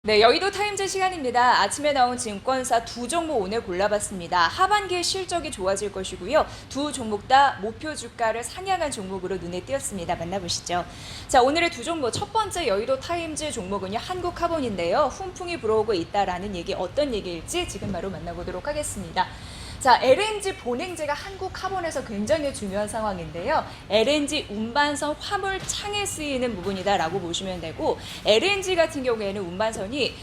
네, 여의도 타임즈 시간입니다. 아침에 나온 증권사 두 종목 오늘 골라봤습니다. 하반기에 실적이 좋아질 것이고요. 두 종목 다 목표 주가를 상향한 종목으로 눈에 띄었습니다. 만나보시죠. 자, 오늘의 두 종목 첫 번째 여의도 타임즈 종목은요. 한국카본인데요. 훈풍이 불어오고 있다라는 얘기 어떤 얘기일지 지금 바로 만나보도록 하겠습니다. 자, LNG 본행제가 한국카본에서 굉장히 중요한 상황인데요. LNG 운반선 화물 창에 쓰이는 부분이다라고 보시면 되고 LNG 같은 경우에는 운반선이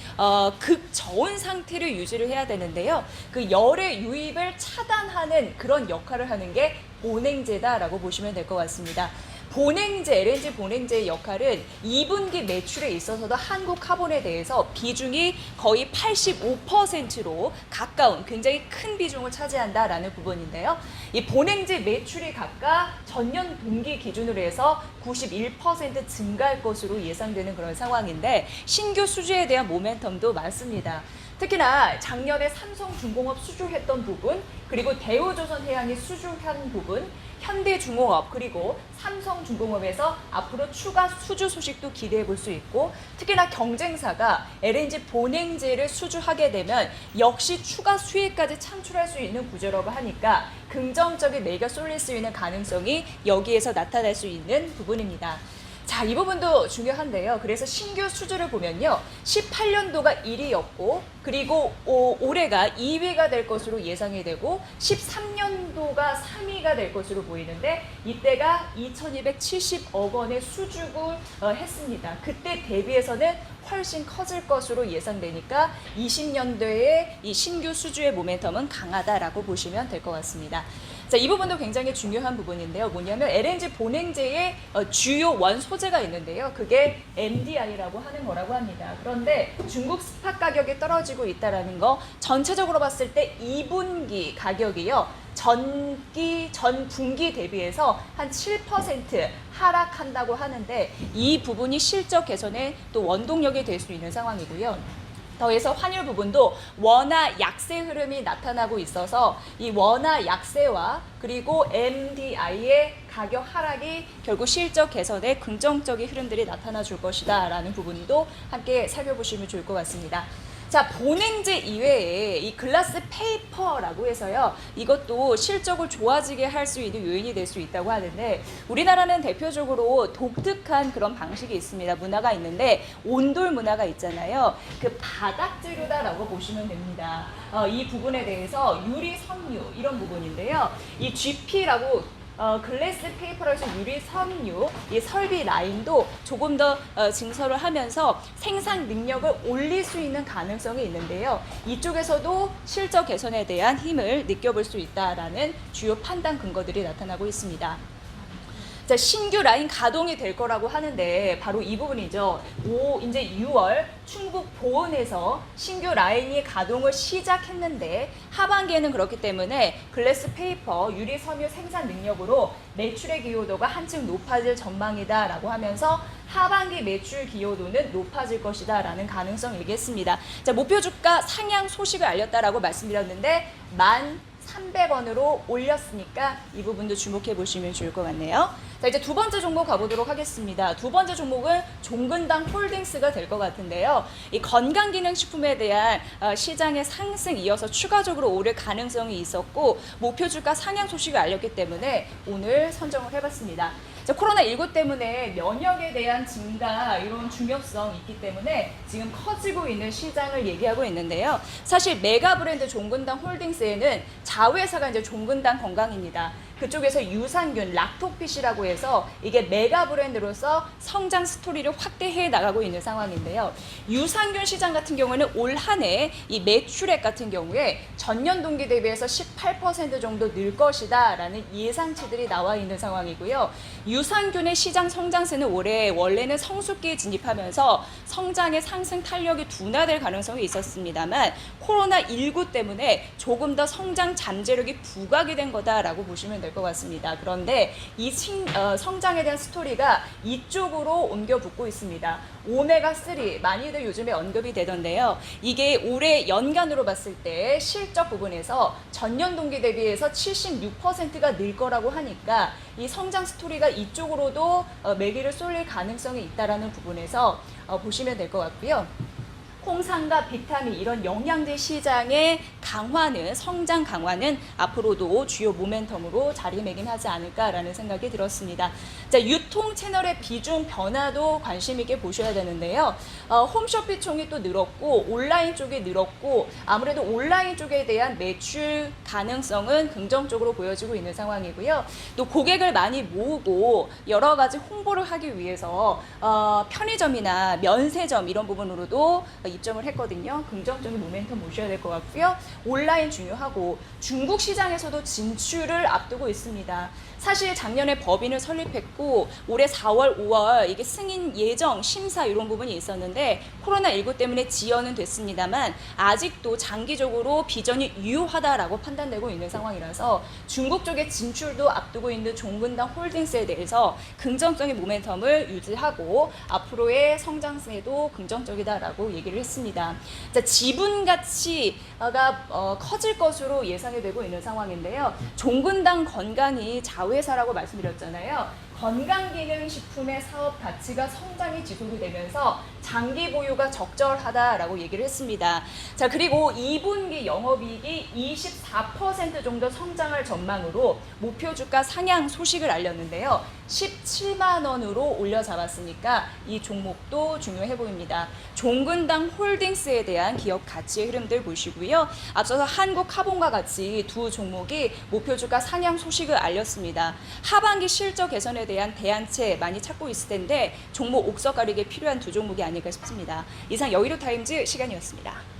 극저온 상태를 유지를 해야 되는데요. 그 열의 유입을 차단하는 그런 역할을 하는 게 본행제다라고 보시면 될 것 같습니다. 본행제, LNG 본행제의 역할은 2분기 매출에 있어서도 한국카본에 대해서 비중이 거의 85%로 가까운 굉장히 큰 비중을 차지한다라는 부분인데요. 이 본행제 매출이 각각 전년 동기 기준으로 해서 91% 증가할 것으로 예상되는 그런 상황인데 신규 수주에 대한 모멘텀도 많습니다. 특히나 작년에 삼성중공업 수주했던 부분, 그리고 대우조선해양이 수주한 부분, 현대중공업 그리고 삼성중공업에서 앞으로 추가 수주 소식도 기대해 볼 수 있고 특히나 경쟁사가 LNG 본행제를 수주하게 되면 역시 추가 수익까지 창출할 수 있는 구조라고 하니까 긍정적인 매겨 쏠릴 수 있는 가능성이 여기에서 나타날 수 있는 부분입니다. 자, 이 부분도 중요한데요. 그래서 신규 수주를 보면요. 18년도가 1위였고 그리고 올해가 2위가 될 것으로 예상이 되고 13년도가 3위가 될 것으로 보이는데 이때가 2,270억 원의 수주를 했습니다. 그때 대비해서는 훨씬 커질 것으로 예상되니까 20년도에 이 신규 수주의 모멘텀은 강하다라고 보시면 될 것 같습니다. 자, 이 부분도 굉장히 중요한 부분인데요. 뭐냐면 LNG 본행제의 주요 원 소재가 있는데요. 그게 MDI라고 하는 거라고 합니다. 그런데 중국 스팟 가격이 떨어지고 있다는 거 전체적으로 봤을 때 2분기 가격이요. 전 분기 대비해서 한 7% 하락한다고 하는데 이 부분이 실적 개선에 또 원동력이 될 수 있는 상황이고요. 더해서 환율 부분도 원화 약세 흐름이 나타나고 있어서 이 원화 약세와 그리고 MDI의 가격 하락이 결국 실적 개선에 긍정적인 흐름들이 나타나 줄 것이다 라는 부분도 함께 살펴보시면 좋을 것 같습니다. 자, 본행제 이외에 이 글라스 페이퍼라고 해서요. 이것도 실적을 좋아지게 할 수 있는 요인이 될 수 있다고 하는데 우리나라는 대표적으로 독특한 그런 방식이 있습니다. 문화가 있는데 온돌 문화가 있잖아요. 그 바닥 재료다라고 보시면 됩니다. 이 부분에 대해서 유리 섬유 이런 부분인데요. 이 GP라고 글래스 페이퍼로 해서 유리 섬유, 이 설비 라인도 조금 더 증설을 하면서 생산 능력을 올릴 수 있는 가능성이 있는데요. 이쪽에서도 실적 개선에 대한 힘을 느껴볼 수 있다라는 주요 판단 근거들이 나타나고 있습니다. 자, 신규 라인 가동이 될 거라고 하는데 바로 이 부분이죠. 이제 6월 충북 보은에서 신규 라인이 가동을 시작했는데 하반기에는 그렇기 때문에 글래스 페이퍼, 유리 섬유 생산 능력으로 매출의 기여도가 한층 높아질 전망이다라고 하면서 하반기 매출 기여도는 높아질 것이다 라는 가능성을 얘기했습니다. 자, 목표 주가 상향 소식을 알렸다라고 말씀드렸는데 1,300원으로 올렸으니까 이 부분도 주목해 보시면 좋을 것 같네요. 자, 이제 두 번째 종목 가보도록 하겠습니다. 두 번째 종목은 종근당 홀딩스가 될 것 같은데요. 이 건강기능식품에 대한 시장의 상승 이어서 추가적으로 오를 가능성이 있었고 목표 주가 상향 소식을 알렸기 때문에 오늘 선정을 해봤습니다. 자, 코로나19 때문에 면역에 대한 증가 이런 중요성 있기 때문에 지금 커지고 있는 시장을 얘기하고 있는데요. 사실 메가 브랜드 종근당 홀딩스에는 자회사가 이제 종근당 건강입니다. 그쪽에서 유산균, 락토핏이라고 해서 이게 메가 브랜드로서 성장 스토리를 확대해 나가고 있는 상황인데요. 유산균 시장 같은 경우는 올 한 해 이 매출액 같은 경우에 전년 동기 대비해서 18% 정도 늘 것이다 라는 예상치들이 나와 있는 상황이고요. 유산균의 시장 성장세는 올해 원래는 성숙기에 진입하면서 성장의 상승 탄력이 둔화될 가능성이 있었습니다만 코로나19 때문에 조금 더 성장 잠재력이 부각이 된 거다라고 보시면 될 것 같습니다. 그런데 이 성장에 대한 스토리가 이쪽으로 옮겨 붙고 있습니다. 오메가3 많이들 요즘에 언급이 되던데요. 이게 올해 연간으로 봤을 때 실적 부분에서 전년 동기 대비해서 76%가 늘 거라고 하니까 이 성장 스토리가 이쪽으로도 매기를 쏠릴 가능성이 있다라는 부분에서 보시면 될 것 같고요. 홍삼과 비타민 이런 영양제 시장의 강화는 성장 강화는 앞으로도 주요 모멘텀으로 자리매김하지 않을까라는 생각이 들었습니다. 자, 유통 채널의 비중 변화도 관심 있게 보셔야 되는데요. 홈쇼 비중이 또 늘었고 온라인 쪽이 늘었고 아무래도 온라인 쪽에 대한 매출 가능성은 긍정적으로 보여지고 있는 상황이고요. 또 고객을 많이 모으고 여러 가지 홍보를 하기 위해서 편의점이나 면세점 이런 부분으로도 입점을 했거든요. 긍정적인 모멘텀 보셔야 될 것 같고요. 온라인 중요하고 중국 시장에서도 진출을 앞두고 있습니다. 사실 작년에 법인을 설립했고 올해 4월, 5월 이게 승인 예정, 심사 이런 부분이 있었는데 코로나19 때문에 지연은 됐습니다만 아직도 장기적으로 비전이 유효하다라고 판단되고 있는 상황이라서 중국 쪽의 진출도 앞두고 있는 종근당 홀딩스에 대해서 긍정적인 모멘텀을 유지하고 앞으로의 성장세도 긍정적이다라고 얘기를 했습니다. 자, 지분 가치가 커질 것으로 예상이 되고 있는 상황인데요. 종근당 건강이 자회사라고 말씀드렸잖아요. 건강기능식품의 사업 가치가 성장이 지속이 되면서 장기 보유가 적절하다라고 얘기를 했습니다. 자, 그리고 2분기 영업이익이 24% 정도 성장할 전망으로 목표 주가 상향 소식을 알렸는데요. 17만 원으로 올려 잡았으니까 이 종목도 중요해 보입니다. 종근당 홀딩스에 대한 기업 가치의 흐름들 보시고요. 앞서서 한국카본과 같이 두 종목이 목표 주가 상향 소식을 알렸습니다. 하반기 실적 개선에 대한 대안책 많이 찾고 있을 텐데 종목 옥석 가리기에 필요한 두 종목이 아닐까 싶습니다. 이상 여의도 타임즈 시간이었습니다.